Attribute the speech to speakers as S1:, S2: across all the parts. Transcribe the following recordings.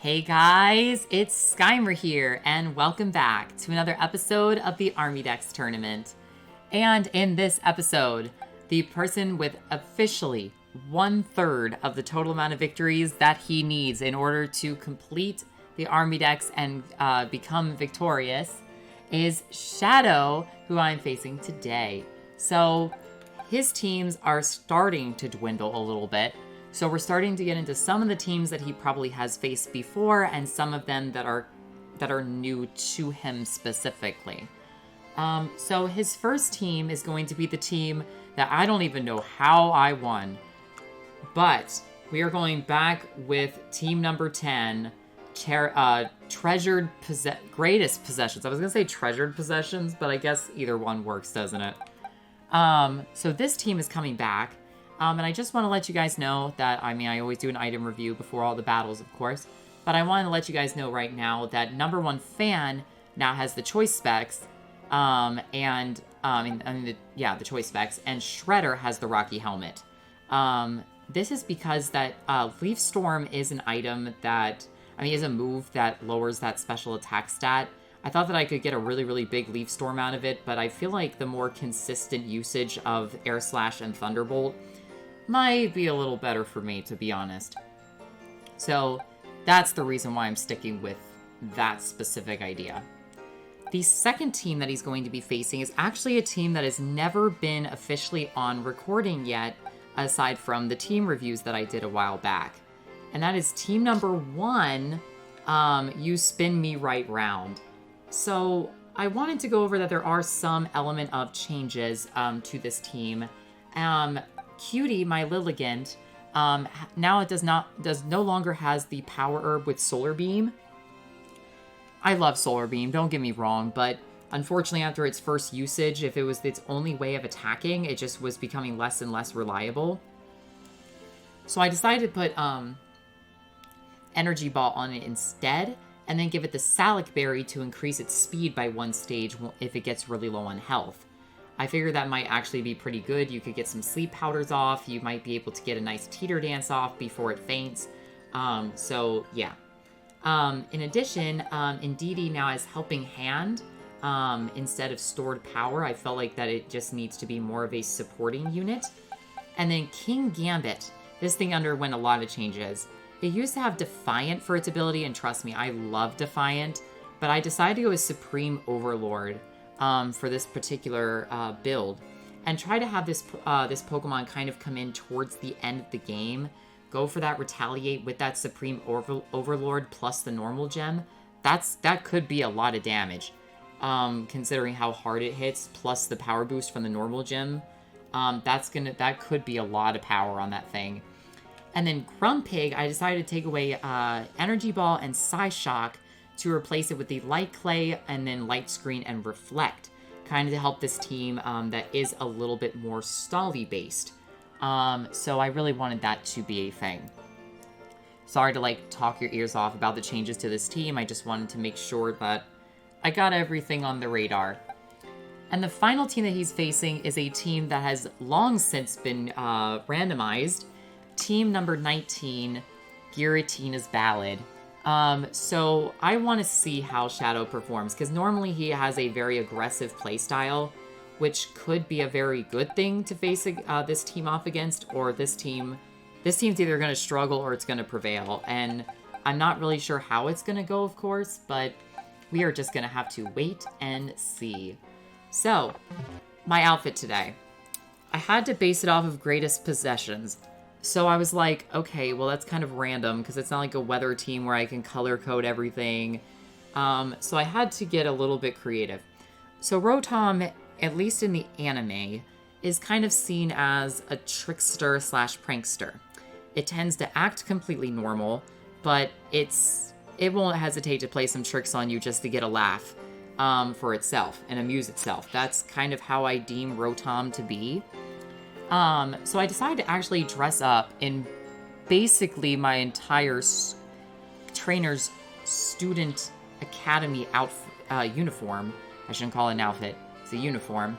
S1: Hey guys, it's Skymer here, and welcome back to another episode of the Armidex Tournament. And in this episode, the person with officially 1/3 of the total amount of victories that he needs in order to complete the Armidex and become victorious is Shadow, who I'm facing today. So his teams are starting to dwindle a little bit. So we're starting to get into some of the teams that he probably has faced before, and some of them that are new to him specifically. So his first team is going to be the team that I don't even know how I won, but we are going back with team number 10, greatest possessions. I was gonna say treasured possessions, but I guess either one works, doesn't it? So this team is coming back. And I just want to let you guys know that, I always do an item review before all the battles, of course, but I want to let you guys know right now that number one fan now has the choice specs, the choice specs, and Shredder has the Rocky Helmet. This is because that Leaf Storm is an item that, is a move that lowers that special attack stat. I thought that I could get a really, really big Leaf Storm out of it, but I feel like the more consistent usage of Air Slash and Thunderbolt might be a little better for me, to be honest. So that's the reason why I'm sticking with that specific idea. The second team that he's going to be facing is actually a team that has never been officially on recording yet, aside from the team reviews that I did a while back. And that is team number 1, You Spin Me Right Round. So I wanted to go over that there are some element of changes to this team. Cutie, my Lilligant, now it no longer has the power herb with Solar Beam. I love Solar Beam, don't get me wrong, but unfortunately after its first usage, if it was its only way of attacking, it just was becoming less and less reliable. So I decided to put Energy Ball on it instead, and then give it the Salic Berry to increase its speed by 1 stage if it gets really low on health. I figured that might actually be pretty good. You could get some sleep powders off. You might be able to get a nice teeter dance off before it faints. So yeah. In addition, Indeedee now has Helping Hand instead of Stored Power. I felt like that it just needs to be more of a supporting unit. And then King Gambit. This thing underwent a lot of changes. It used to have Defiant for its ability, and trust me, I love Defiant. But I decided to go with Supreme Overlord for this particular build, and try to have this Pokemon kind of come in towards the end of the game. Go for that Retaliate with that Supreme Overlord plus the normal gem. That could be a lot of damage, considering how hard it hits, plus the power boost from the normal gem. That could be a lot of power on that thing. And then Grumpig, I decided to take away Energy Ball and Psyshock to replace it with the Light Clay and then Light Screen and Reflect, kind of to help this team that is a little bit more stally based. So I really wanted that to be a thing. Sorry to talk your ears off about the changes to this team. I just wanted to make sure that I got everything on the radar. And the final team that he's facing is a team that has long since been randomized. Team number 19, Giratina's Ballad. So I want to see how Shadow performs, because normally he has a very aggressive playstyle, which could be a very good thing to face this team off against, or this team's either going to struggle or it's going to prevail. And I'm not really sure how it's going to go, of course, but we are just going to have to wait and see. So, my outfit today. I had to base it off of greatest possessions. So I was like, okay, well, that's kind of random because it's not like a weather team where I can color code everything. So I had to get a little bit creative. So Rotom, at least in the anime, is kind of seen as a trickster / prankster. It tends to act completely normal, but it won't hesitate to play some tricks on you just to get a laugh for itself and amuse itself. That's kind of how I deem Rotom to be. So I decided to actually dress up in basically my entire trainer's student academy uniform. I shouldn't call it an outfit. It's a uniform.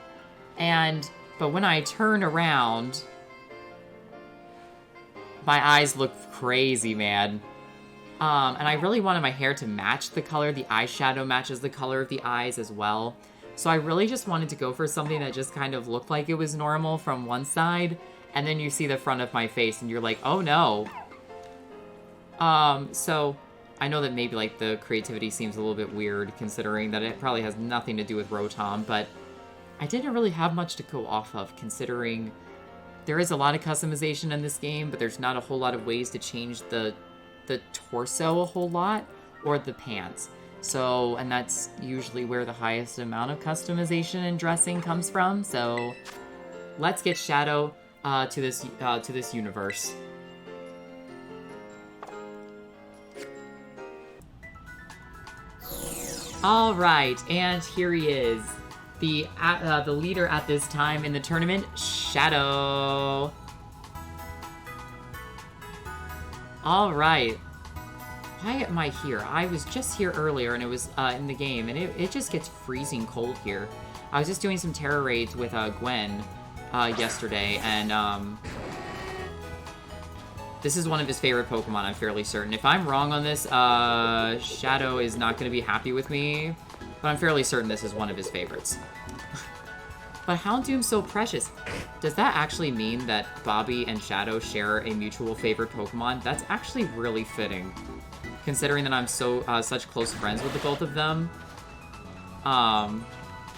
S1: But when I turn around, my eyes look crazy, man. And I really wanted my hair to match the color. The eyeshadow matches the color of the eyes as well. So I really just wanted to go for something that just kind of looked like it was normal from one side. And then you see the front of my face and you're like, oh no. So I know that maybe like the creativity seems a little bit weird considering that it probably has nothing to do with Rotom, but I didn't really have much to go off of considering there is a lot of customization in this game, but there's not a whole lot of ways to change the torso a whole lot or the pants. So, and that's usually where the highest amount of customization and dressing comes from. So let's get Shadow to this universe. All right, and here he is, the leader at this time in the tournament, Shadow. All right. Why am I here? I was just here earlier, and it was in the game, and it just gets freezing cold here. I was just doing some terror raids with Gwen yesterday, and this is one of his favorite Pokemon, I'm fairly certain. If I'm wrong on this, Shadow is not going to be happy with me, but I'm fairly certain this is one of his favorites. But Houndoom's so precious. Does that actually mean that Bobbie and Shadow share a mutual favorite Pokemon? That's actually really fitting, considering that I'm such close friends with the both of them.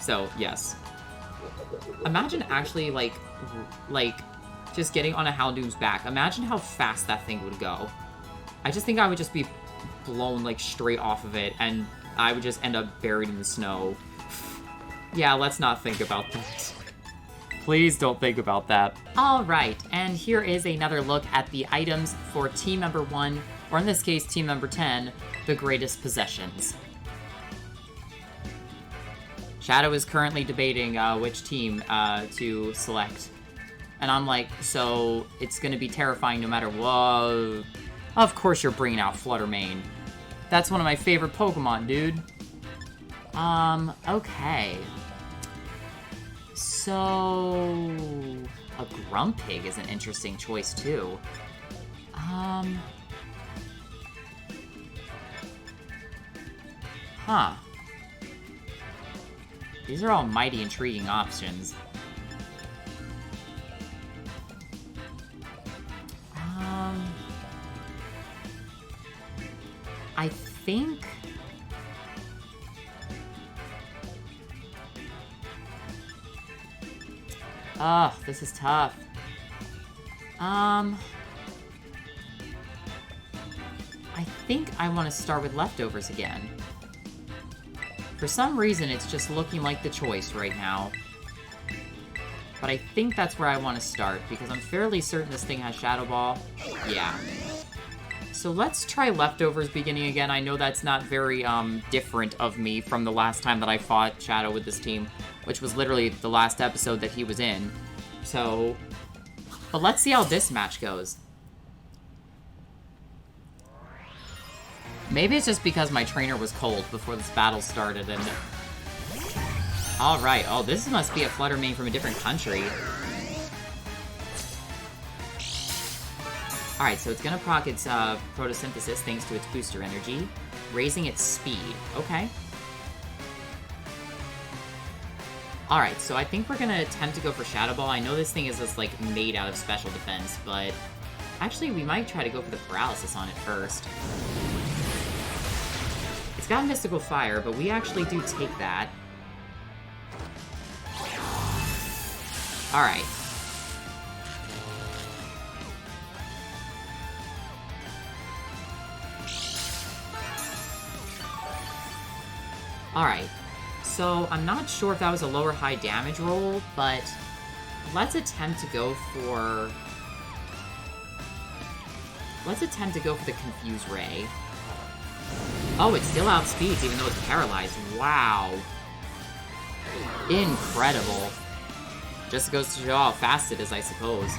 S1: So, yes. Imagine actually, like, just getting on a Houndoom's back. Imagine how fast that thing would go. I just think I would just be blown, like, straight off of it, and I would just end up buried in the snow. Yeah, let's not think about that. Please don't think about that. All right, and here is another look at the items for team member 1, or in this case, team member 10, the greatest possessions. Shadow is currently debating which team to select. And I'm like, so it's gonna be terrifying no matter what. Of course you're bringing out Fluttermane. That's one of my favorite Pokemon, dude. Okay. So, a Grumpig is an interesting choice, too. Huh. These are all mighty intriguing options. I think... Ugh, this is tough. I think I want to start with leftovers again. For some reason, it's just looking like the choice right now. But I think that's where I want to start, because I'm fairly certain this thing has Shadow Ball. Yeah. So let's try leftovers beginning again. I know that's not very different of me from the last time that I fought Shadow with this team, which was literally the last episode that he was in. So, but let's see how this match goes. Maybe it's just because my trainer was cold before this battle started and... Alright, oh, this must be a Fluttermane from a different country. Alright, so it's gonna proc its photosynthesis thanks to its booster energy, raising its speed. Okay. Alright, so I think we're gonna attempt to go for Shadow Ball. I know this thing is just, like, made out of special defense, but... Actually, we might try to go for the Paralysis on it first. It's got Mystical Fire, but we actually do take that. Alright. Alright. So, I'm not sure if that was a low or high damage roll, but let's attempt to go for... Let's attempt to go for the Confuse Ray. Oh, it still outspeeds even though it's paralyzed. Wow. Incredible. Just goes to show how fast it is, I suppose.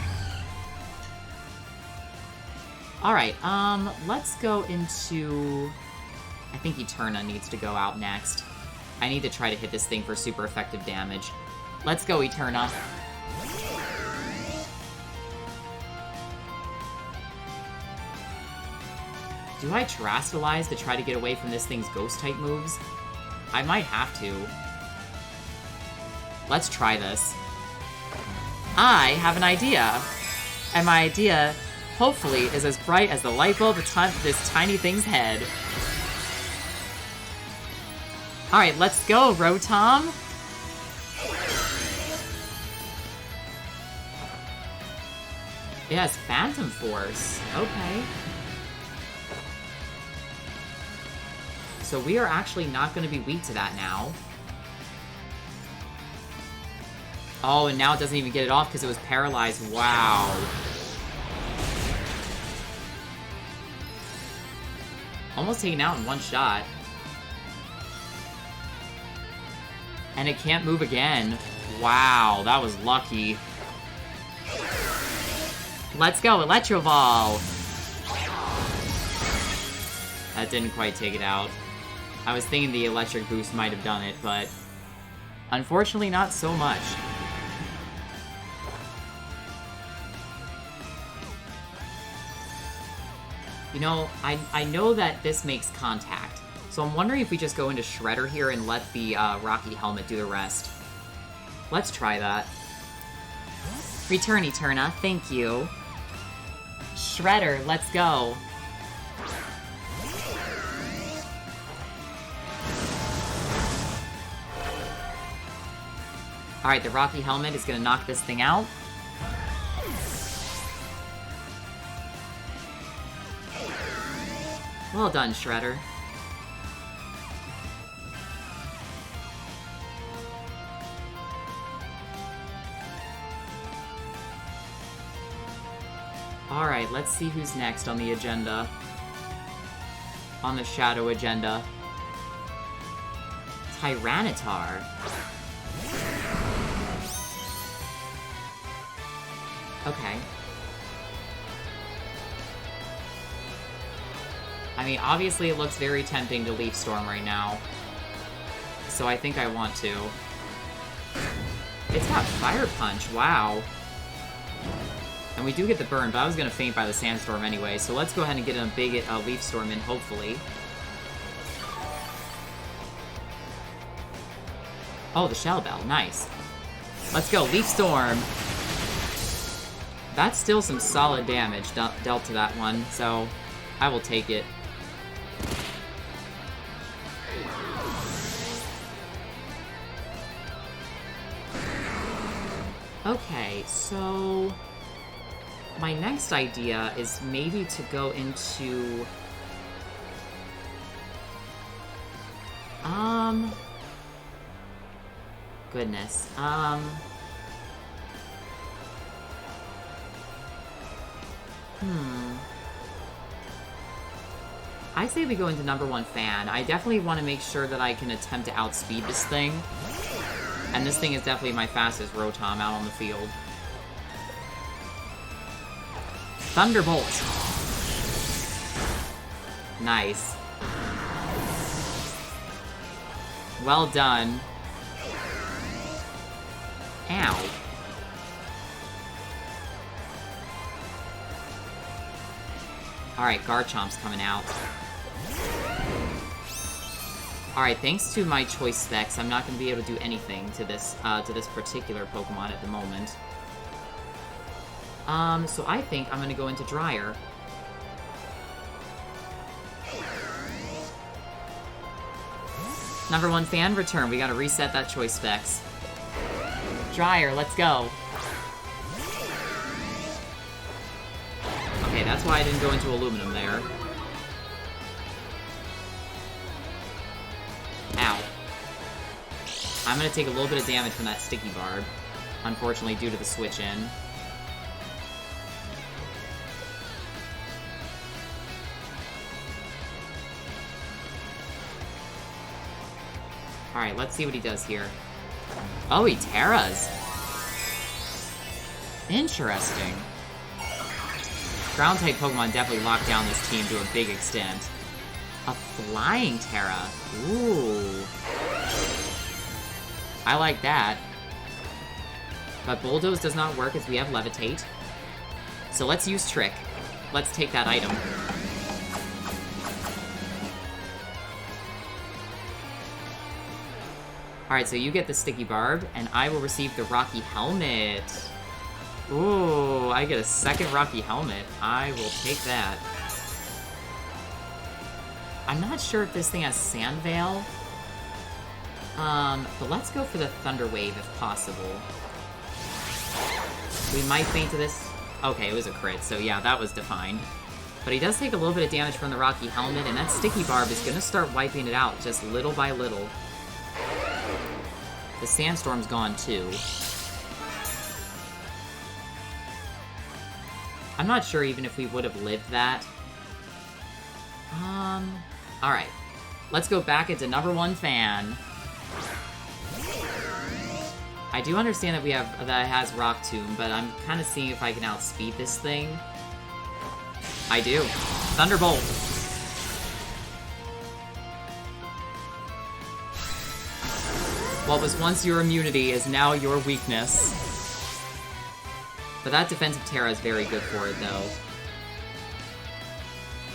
S1: Alright, let's go into... I think Eterna needs to go out next. I need to try to hit this thing for super effective damage. Let's go, Eterna. Do I Terastallize to try to get away from this thing's Ghost-type moves? I might have to. Let's try this. I have an idea. And my idea, hopefully, is as bright as the light bulb atop this tiny thing's head. Alright, let's go, Rotom. It has Phantom Force. Okay. So we are actually not going to be weak to that now. Oh, and now it doesn't even get it off because it was paralyzed. Wow. Almost taken out in one shot. And it can't move again. Wow, that was lucky. Let's go, Electro Ball! That didn't quite take it out. I was thinking the electric boost might have done it, but unfortunately not so much. You know, I know that this makes contact, so I'm wondering if we just go into Shredder here and let the Rocky Helmet do the rest. Let's try that. Return, Eterna, thank you. Shredder, let's go. Alright, the Rocky Helmet is gonna knock this thing out. Well done, Shredder. Alright, let's see who's next on the agenda. On the Shadow agenda. Tyranitar. Okay. I mean, obviously it looks very tempting to Leaf Storm right now. So I think I want to. It's got Fire Punch, wow. And we do get the burn, but I was going to faint by the Sandstorm anyway, so let's go ahead and get a big Leaf Storm in, hopefully. Oh, the Shell Bell, nice. Let's go, Leaf Storm! That's still some solid damage dealt to that one, so I will take it. Okay, so my next idea is maybe to go into... Goodness. I say we go into #1 Fan. I definitely want to make sure that I can attempt to outspeed this thing. And this thing is definitely my fastest Rotom out on the field. Thunderbolt! Nice. Well done. Ow. Alright, Garchomp's coming out. Alright, thanks to my choice specs, I'm not going to be able to do anything to this particular Pokemon at the moment. So I think I'm going to go into Dryer. #1 Fan, return. We gotta reset that choice specs. Dryer, let's go. Okay, that's why I didn't go into Aluminum there. Ow. I'm gonna take a little bit of damage from that Sticky Barb, unfortunately due to the switch in. Alright, let's see what he does here. Oh, he Terras! Interesting. Ground-type Pokemon definitely locked down this team to a big extent. A Flying Terra. Ooh. I like that. But Bulldoze does not work as we have Levitate. So let's use Trick. Let's take that item. Alright, so you get the Sticky Barb, and I will receive the Rocky Helmet. Ooh, I get a second Rocky Helmet. I will take that. I'm not sure if this thing has Sand Veil. But let's go for the Thunder Wave if possible. We might faint to this. Okay, it was a crit, so yeah, that was defined. But he does take a little bit of damage from the Rocky Helmet, and that Sticky Barb is gonna start wiping it out just little by little. The Sandstorm's gone too. I'm not sure even if we would have lived that. Alright. Let's go back into number 1 fan. I do understand that that it has Rock Tomb, but I'm kind of seeing if I can outspeed this thing. I do. Thunderbolt! What was once your immunity is now your weakness. But that defensive Terra is very good for it, though.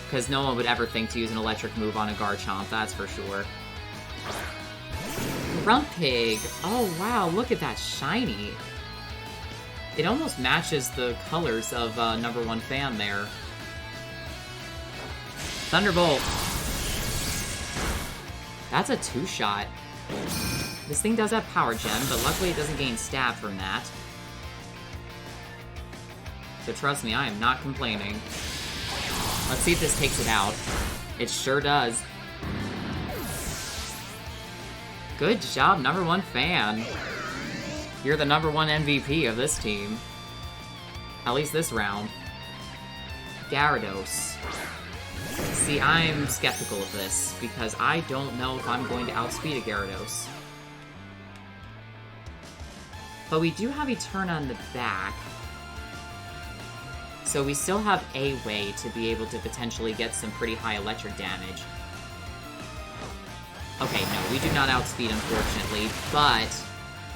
S1: Because no one would ever think to use an electric move on a Garchomp, that's for sure. Grumpig! Oh wow, look at that shiny! It almost matches the colors of number 1 fan there. Thunderbolt! That's a 2-shot. This thing does have Power Gem, but luckily it doesn't gain stab from that. So trust me, I am not complaining. Let's see if this takes it out. It sure does. Good job, number 1 fan. You're the number 1 MVP of this team. At least this round. Gyarados. See, I'm skeptical of this, because I don't know if I'm going to outspeed a Gyarados. But we do have Eterna on the back. So we still have a way to be able to potentially get some pretty high electric damage. Okay, no, we do not outspeed, unfortunately, but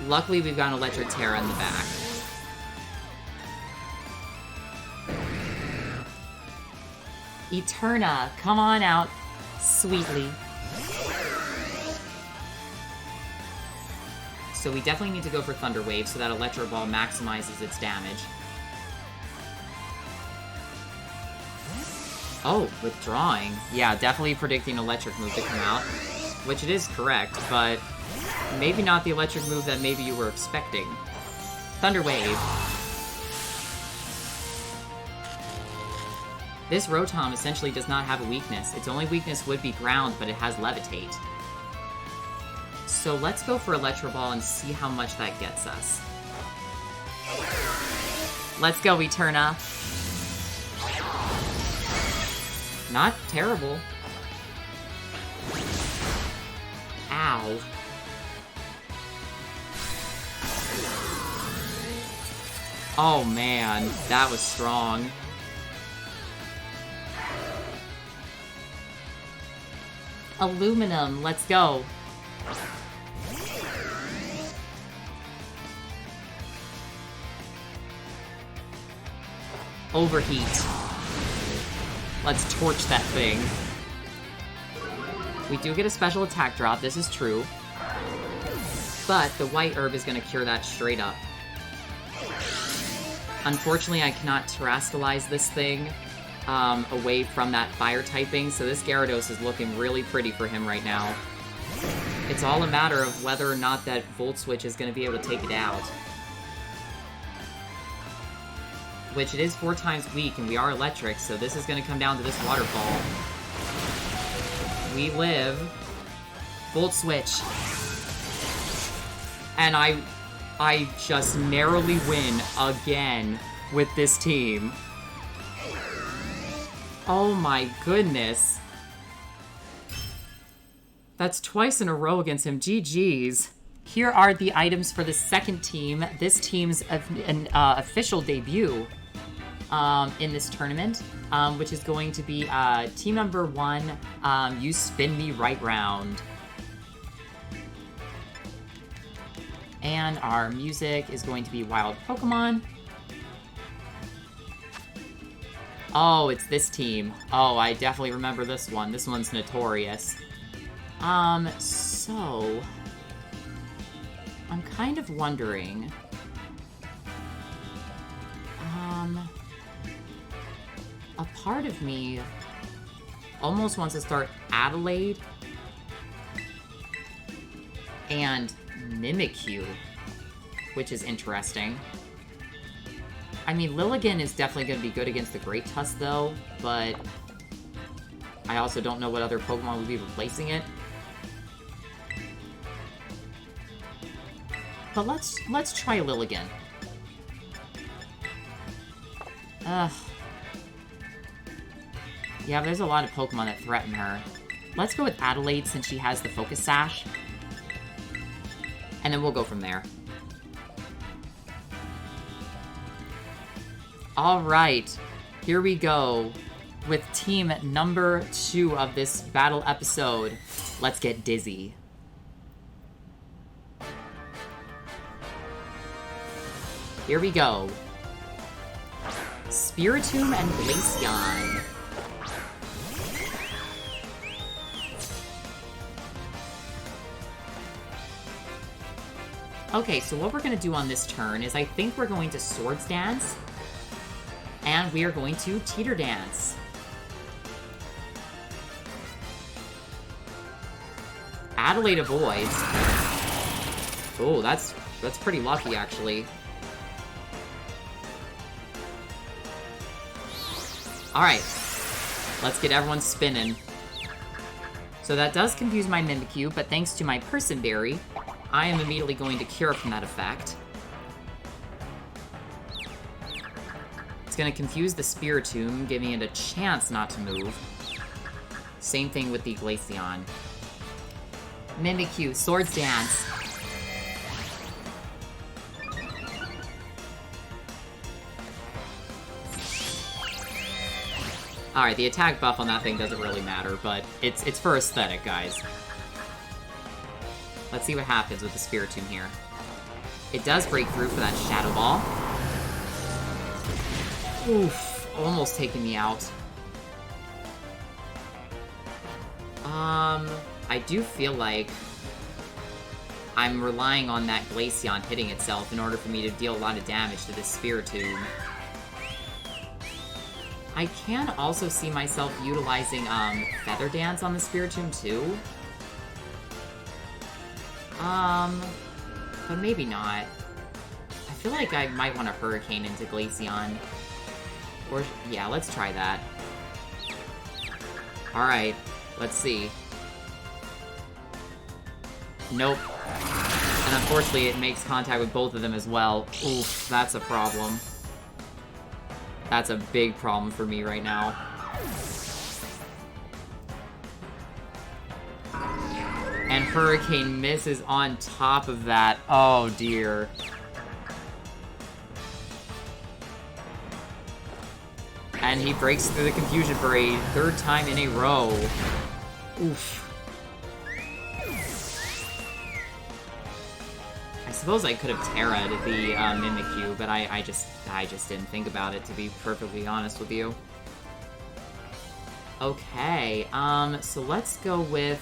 S1: luckily we've got an Electric Terra in the back. Eterna, come on out, sweetly. So we definitely need to go for Thunder Wave so that Electro Ball maximizes its damage. Oh, withdrawing. Yeah, definitely predicting electric move to come out. Which it is correct, but maybe not the electric move that maybe you were expecting. Thunder Wave. This Rotom essentially does not have a weakness. Its only weakness would be ground, but it has Levitate. So let's go for Electro Ball and see how much that gets us. Let's go, Eterna. Not terrible. Ow. Oh man, that was strong. Aluminum, let's go. Overheat. Let's torch that thing. We do get a special attack drop, this is true. But the white herb is going to cure that straight up. Unfortunately, I cannot Terrastallize this thing away from that fire typing, so this Gyarados is looking really pretty for him right now. It's all a matter of whether or not that Volt Switch is going to be able to take it out. Which it is 4 times weak, and we are electric, so this is going to come down to this waterfall. We live. Volt Switch. And I just narrowly win again with this team. Oh my goodness. That's twice in a row against him. GG's. Here are the items for the second team. This team's official debut in this tournament, which is going to be team number 1, You Spin Me Right Round. And our music is going to be Wild Pokemon. Oh, it's this team. Oh, I definitely remember this one. This one's notorious. So... I'm kind of wondering... a part of me almost wants to start Adelaide and Mimikyu, which is interesting. I mean, Lilligant is definitely going to be good against the Great Tusk, though, but I also don't know what other Pokemon would be replacing it. But let's try Lilligant. Ugh. Yeah, there's a lot of Pokemon that threaten her. Let's go with Adelaide since she has the Focus Sash. And then we'll go from there. Alright, here we go with team number 2 of this battle episode. Let's get dizzy. Here we go. Spiritomb and Glaceon. Okay, so what we're going to do on this turn is I think we're going to Swords Dance, and we are going to Teeter Dance. Adelaide avoids. Oh, that's pretty lucky, actually. Alright, let's get everyone spinning. So that does confuse my Mimikyu, but thanks to my Person Berry, I am immediately going to cure from that effect. It's going to confuse the Spiritomb, giving it a chance not to move. Same thing with the Glaceon. Mimikyu, Swords Dance. Alright, the attack buff on that thing doesn't really matter, but it's for aesthetic, guys. Let's see what happens with the Spiritomb here. It does break through for that Shadow Ball. Oof, almost taking me out. I do feel like I'm relying on that Glaceon hitting itself in order for me to deal a lot of damage to this Spiritomb. I can also see myself utilizing Feather Dance on the Spiritomb too. But maybe not. I feel like I might want to Hurricane into Glaceon. Or, yeah, let's try that. Alright, let's see. Nope. And unfortunately, it makes contact with both of them as well. Oof, that's a problem. That's a big problem for me right now. And Hurricane misses on top of that. Oh, dear. And he breaks through the confusion for a 3rd time in a row. Oof. I suppose I could have Terra'd the Mimikyu, but I just didn't think about it, to be perfectly honest with you. Okay, so let's go with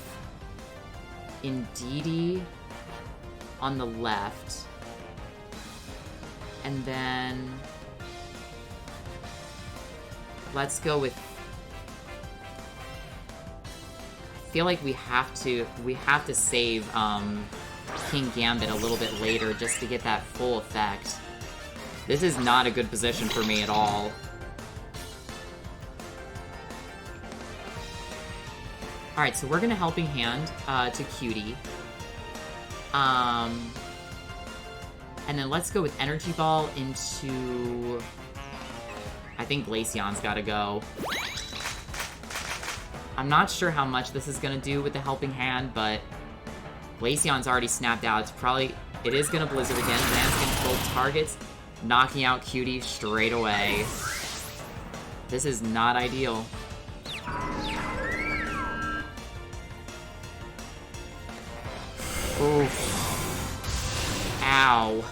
S1: Indeedee on the left. And then let's go with... I feel like we have to save King Gambit a little bit later just to get that full effect. This is not a good position for me at all. Alright, so we're gonna Helping Hand to Cutie. And then let's go with Energy Ball into... I think Glaceon's gotta go. I'm not sure how much this is gonna do with the Helping Hand, but Glaceon's already snapped out. It is gonna Blizzard again. Lands controlled targets, knocking out Cutie straight away. This is not ideal. Oof. Ow.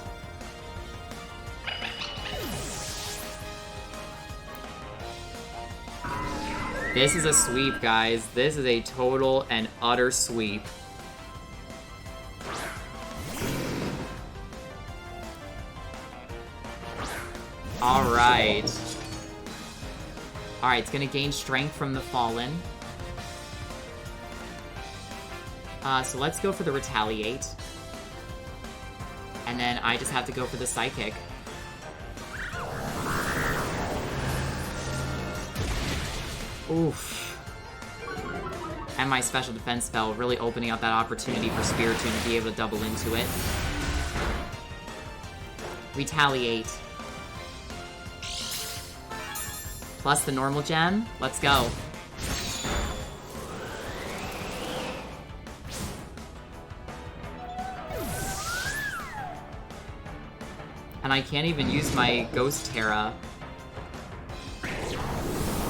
S1: This is a sweep, guys. This is a total and utter sweep. Alright. Alright, it's gonna gain strength from the Fallen. So let's go for the Retaliate. And then I just have to go for the Psychic. Oof. And my special defense spell really opening up that opportunity for Spiritomb to be able to double into it. Retaliate. Plus the normal gem. Let's go. And I can't even use my Ghost Terra.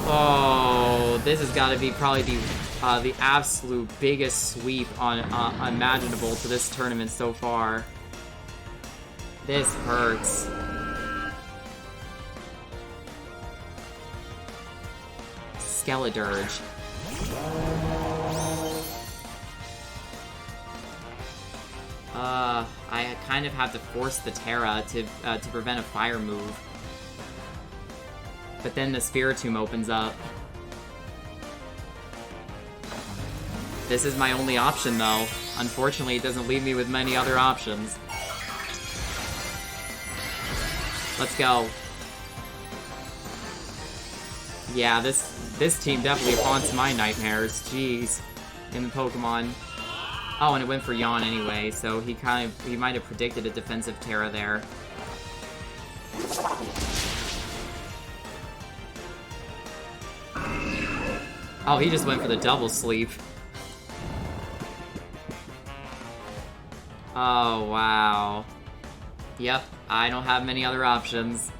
S1: Oh, this has got to be probably the absolute biggest sweep on imaginable to this tournament so far. This hurts. Skeledirge. I kind of have to force the Terra to prevent a fire move. But then the Spiritomb opens up. This is my only option, though. Unfortunately, it doesn't leave me with many other options. Let's go. Yeah, this team definitely haunts my nightmares. Jeez. In the Pokemon. Oh, and it went for Yawn anyway, so he might have predicted a defensive Terra there. Oh, he just went for the double sleep. Oh, wow. Yep, I don't have many other options.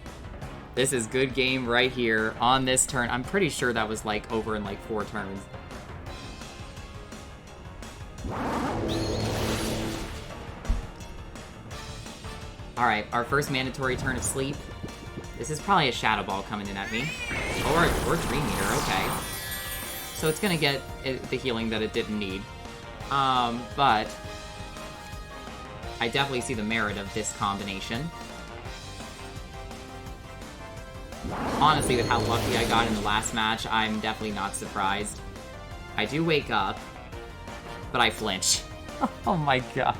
S1: This is good game right here on this turn. I'm pretty sure that was like over in like 4 turns. Alright, our first mandatory turn of sleep. This is probably a Shadow Ball coming in at me. Or Dream Eater, okay. So it's gonna get the healing that it didn't need. But I definitely see the merit of this combination. Honestly, with how lucky I got in the last match, I'm definitely not surprised. I do wake up, but I flinch. Oh my god.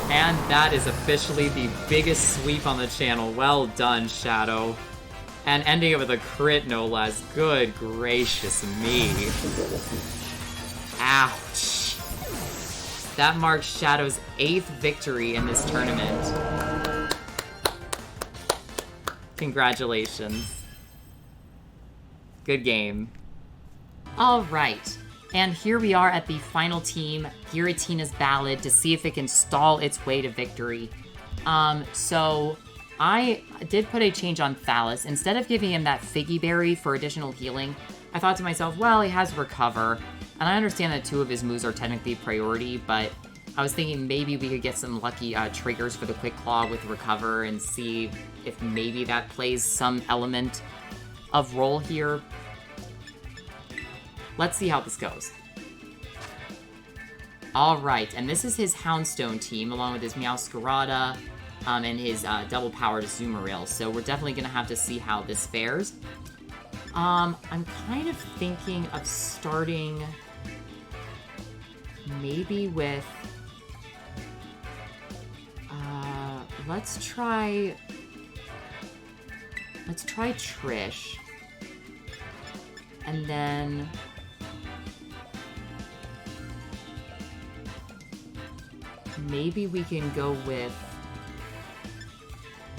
S1: And that is officially the biggest sweep on the channel. Well done, Shadow. And ending it with a crit, no less. Good gracious me. Ouch. That marks Shadow's 8th victory in this tournament. Congratulations. Good game. Alright. And here we are at the final team, Giratina's Ballad, to see if it can stall its way to victory. So I did put a change on Thallus. Instead of giving him that Figgy Berry for additional healing, I thought to myself, well, he has Recover. And I understand that 2 of his moves are technically priority, but I was thinking maybe we could get some lucky triggers for the Quick Claw with Recover and see if maybe that plays some element of role here. Let's see how this goes. Alright, and this is his Houndstone team, along with his Meowscarada, and his double-powered Azumarill, so we're definitely going to have to see how this fares. I'm kind of thinking of starting maybe with... Let's try Trish. And then... maybe we can go with...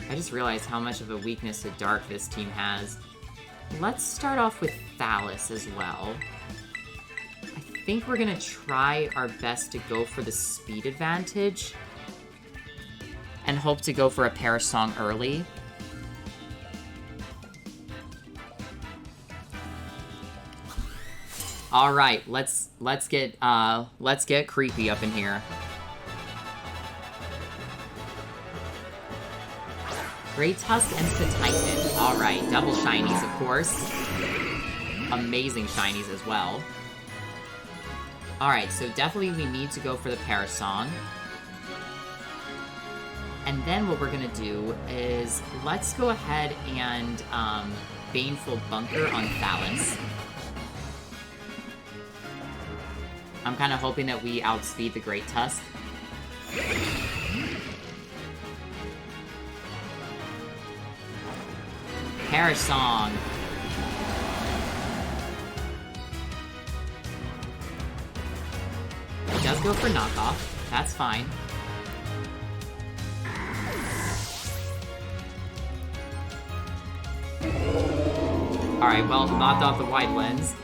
S1: I just realized how much of a weakness to Dark this team has. Let's start off with Thallus as well. I think we're gonna try our best to go for the speed advantage. And hope to go for a Perish Song early. Alright, let's get creepy up in here. Great Tusk and Spititan. Alright, double shinies, of course. Amazing shinies as well. Alright, so definitely we need to go for the Perish Song. And then what we're gonna do is let's go ahead and Baneful Bunker on Thallus. I'm kind of hoping that we outspeed the Great Tusk. Perish Song. It does go for knockoff. That's fine. Alright, well, knocked off the wide lens.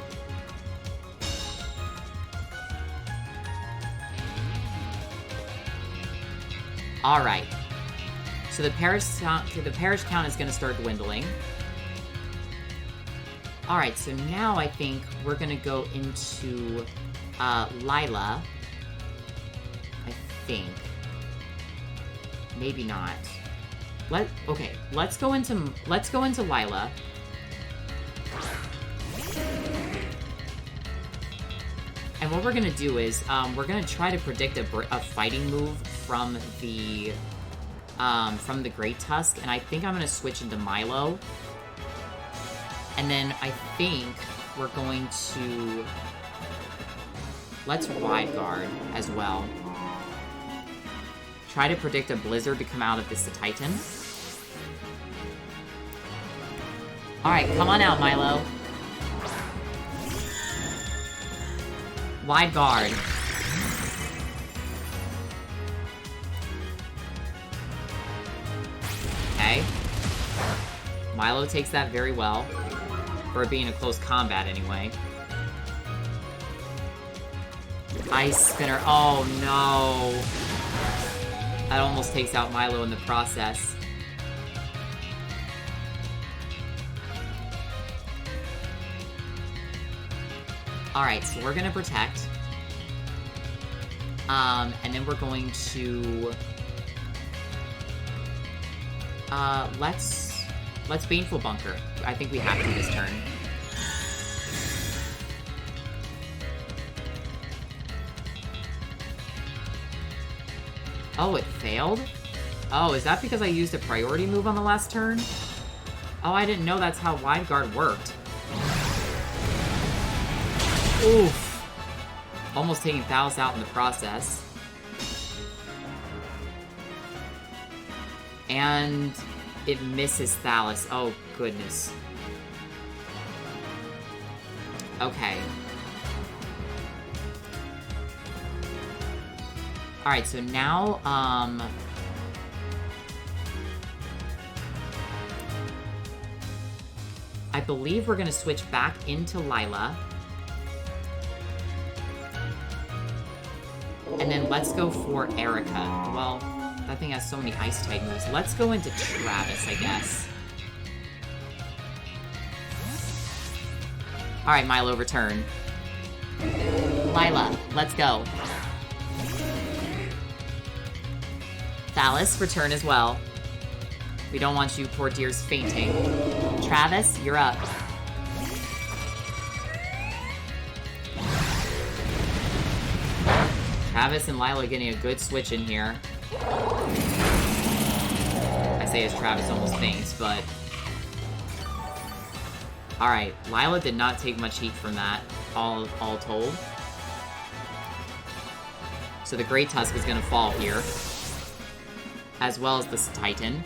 S1: Alright. So the parish count is going to start dwindling. Alright, so now I think we're going to go into Lila. I think. Maybe not. Okay, let's go into Lila. And what we're gonna do is, we're gonna try to predict a fighting move from the Great Tusk, and I think I'm gonna switch into Milo. And then I think we're going to... Let's Wide Guard as well. Try to predict a Blizzard to come out of this Titan. Alright, come on out, Milo. Wide Guard. Okay. Milo takes that very well. For it being a close combat, anyway. Ice Spinner. Oh, no. That almost takes out Milo in the process. Alright, so we're gonna protect. And then we're going to... let's Baneful Bunker. I think we have to this turn. Oh, it failed? Oh, is that because I used a priority move on the last turn? Oh, I didn't know that's how Wide Guard worked. Oof. Almost taking Thallus out in the process. And it misses Thallus. Oh, goodness. Okay. Alright, so now, I believe we're gonna switch back into Lila. And then let's go for Erica. Well, that thing has so many Ice-type moves. Let's go into Travis, I guess. Alright, Milo, return. Lila, let's go. Thallus, return as well. We don't want you poor dears fainting. Travis, you're up. Travis and Lila getting a good switch in here. I say as Travis almost faints, but... Alright, Lila did not take much heat from that, all told. So the Great Tusk is gonna fall here. As well as this Titan.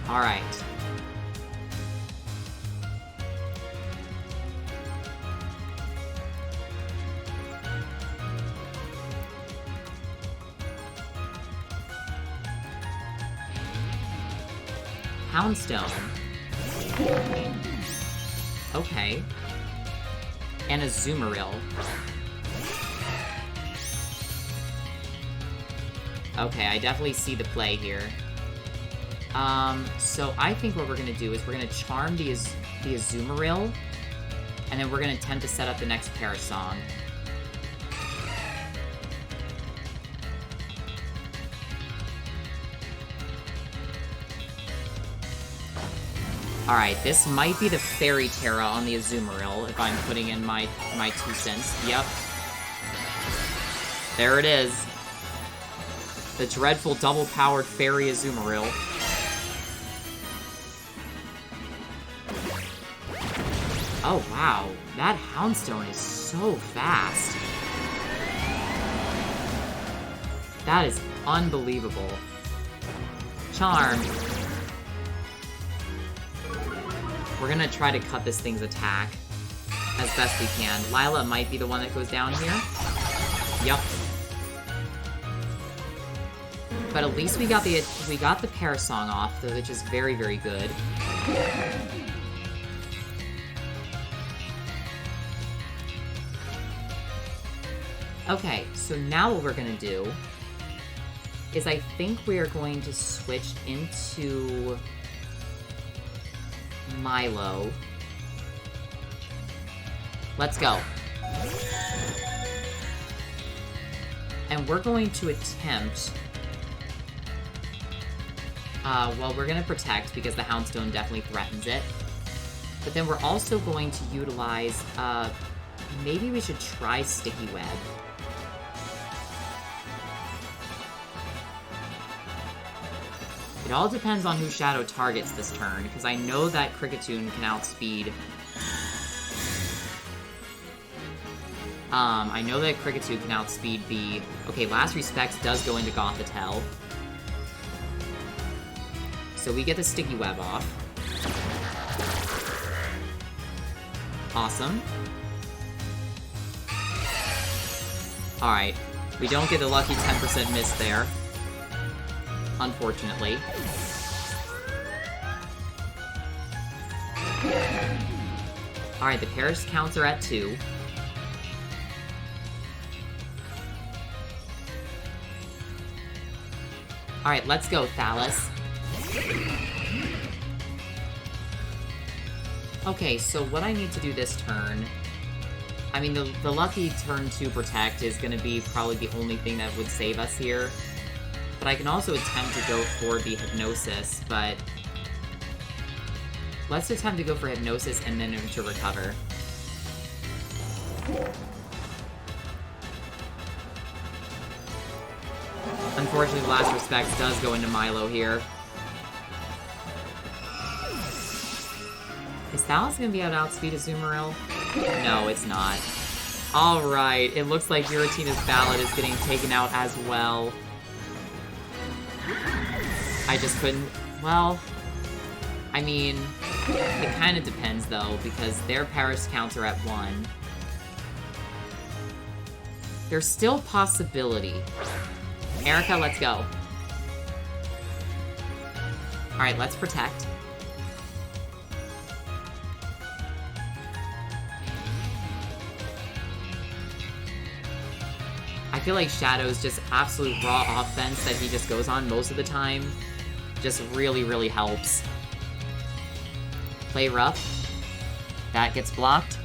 S1: Alright. Houndstone. Okay. And a Zoomeril. Okay, I definitely see the play here. So I think what we're gonna do is we're gonna charm the Azumarill, and then we're gonna attempt to set up the next Perish Song. Alright, this might be the Fairy Terra on the Azumarill, if I'm putting in my 2 cents. Yep. There it is. The dreadful double-powered Fairy Azumarill. Oh, wow. That Houndstone is so fast. That is unbelievable. Charm. We're gonna try to cut this thing's attack as best we can. Lila might be the one that goes down here. Yup. But at least we got the Parasong off, which is very, very good. Okay, so now what we're gonna do is I think we are going to switch into Milo. Let's go. And we're going to attempt... well, we're going to protect because the Houndstone definitely threatens it. But then we're also going to utilize... maybe we should try Sticky Web. It all depends on who Shadow targets this turn, because I know that Kricketune can outspeed... I know that Kricketune can outspeed the... Okay, Last Respects does go into Gothitelle. So we get the Sticky Web off. Awesome. Alright. We don't get the lucky 10% miss there. Unfortunately. Alright, the Paris counts are at 2. Alright, let's go, Thallus. Okay, so what I need to do this turn... I mean, the lucky turn 2 Protect is going to be probably the only thing that would save us here. But I can also attempt to go for the Hypnosis, but... Let's attempt to go for Hypnosis and then to recover. Unfortunately, Last Respects does go into Milo here. Is Thallus gonna be able to outspeed Azumarill? No, it's not. Alright, it looks like Giratina's Ballad is getting taken out as well. I just couldn't... Well... I mean... It kind of depends, though, because their Paris counts are at 1. There's still possibility. Erica, let's go. Alright, let's protect. I feel like Shadow's just absolute raw offense that he just goes on most of the time. Just really, really helps. Play rough. That gets blocked.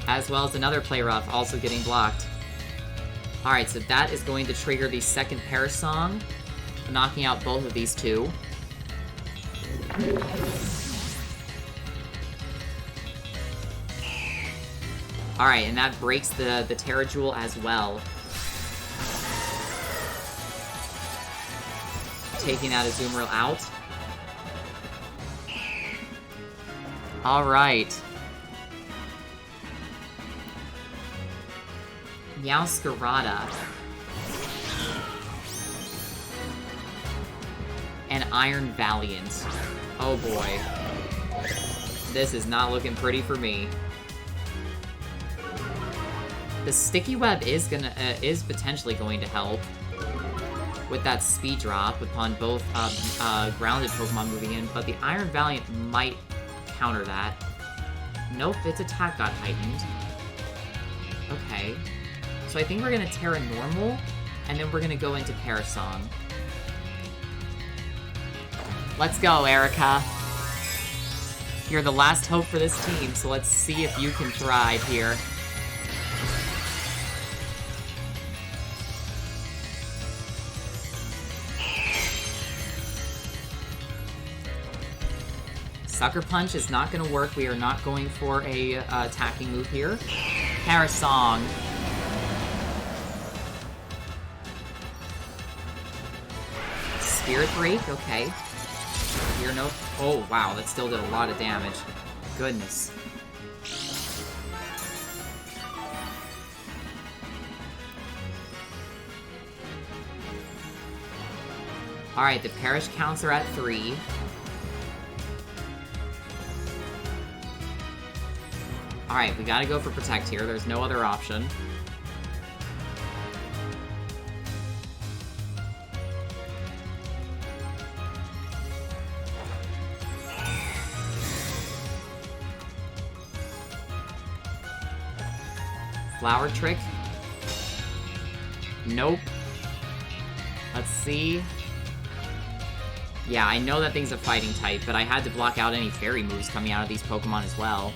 S1: As well as another play rough also getting blocked. Alright, so that is going to trigger the second Parasong, knocking out both of these two. Alright, and that breaks the Terra Jewel as well. Taking that Azumarill out. Alright. Meowscarada. And Iron Valiant. Oh boy. This is not looking pretty for me. The Sticky Web is potentially going to help with that speed drop upon both grounded Pokemon moving in, but the Iron Valiant might counter that. Nope, its attack got heightened. Okay. So I think we're gonna Terra Normal, and then we're gonna go into Parasong. Let's go, Erica. You're the last hope for this team, so let's see if you can thrive here. Sucker Punch is not going to work. We are not going for a attacking move here. Parasong. Spirit Break, okay. Here, no. Oh, wow, that still did a lot of damage. Goodness. Alright, the Perish counts are at 3. Alright, we gotta go for Protect here. There's no other option. Flower Trick. Nope. Let's see. Yeah, I know that thing's a fighting type, but I had to block out any fairy moves coming out of these Pokemon as well.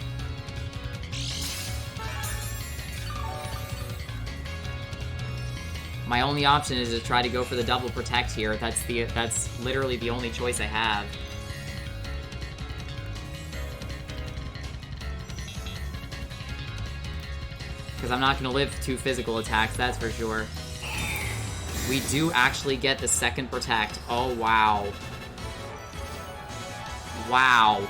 S1: My only option is to try to go for the double protect here. That's literally the only choice I have. Because I'm not going to live 2 physical attacks, that's for sure. We do actually get the second protect. Oh, wow. Wow.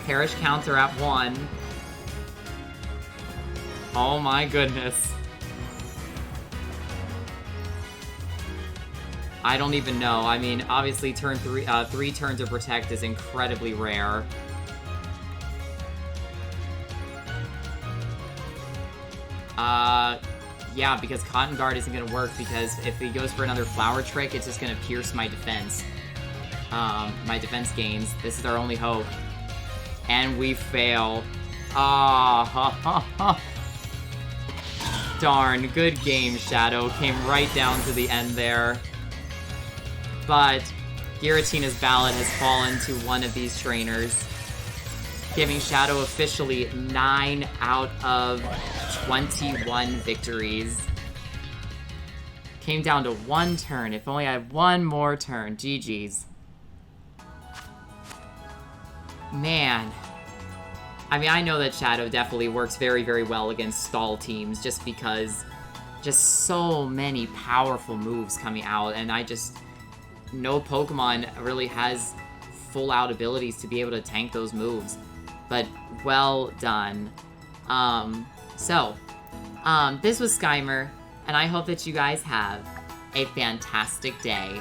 S1: Perish counts are at 1. Oh my goodness. I don't even know. I mean, obviously turn 3 turns of protect is incredibly rare. Yeah, because Cotton Guard isn't going to work, because if he goes for another Flower Trick, it's just going to pierce my defense. My defense gains. This is our only hope. And we fail. Ah, darn. Good game, Shadow. Came right down to the end there. But Giratina's Ballad has fallen to one of these trainers, giving Shadow officially 9 out of 21 victories. Came down to 1 turn. If only I had 1 more turn. GG's. Man. I mean, I know that Shadow definitely works very, very well against stall teams, just because just so many powerful moves coming out, and no Pokemon really has full-out abilities to be able to tank those moves. But well done. This was Skymer, and I hope that you guys have a fantastic day.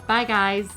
S1: Bye, guys!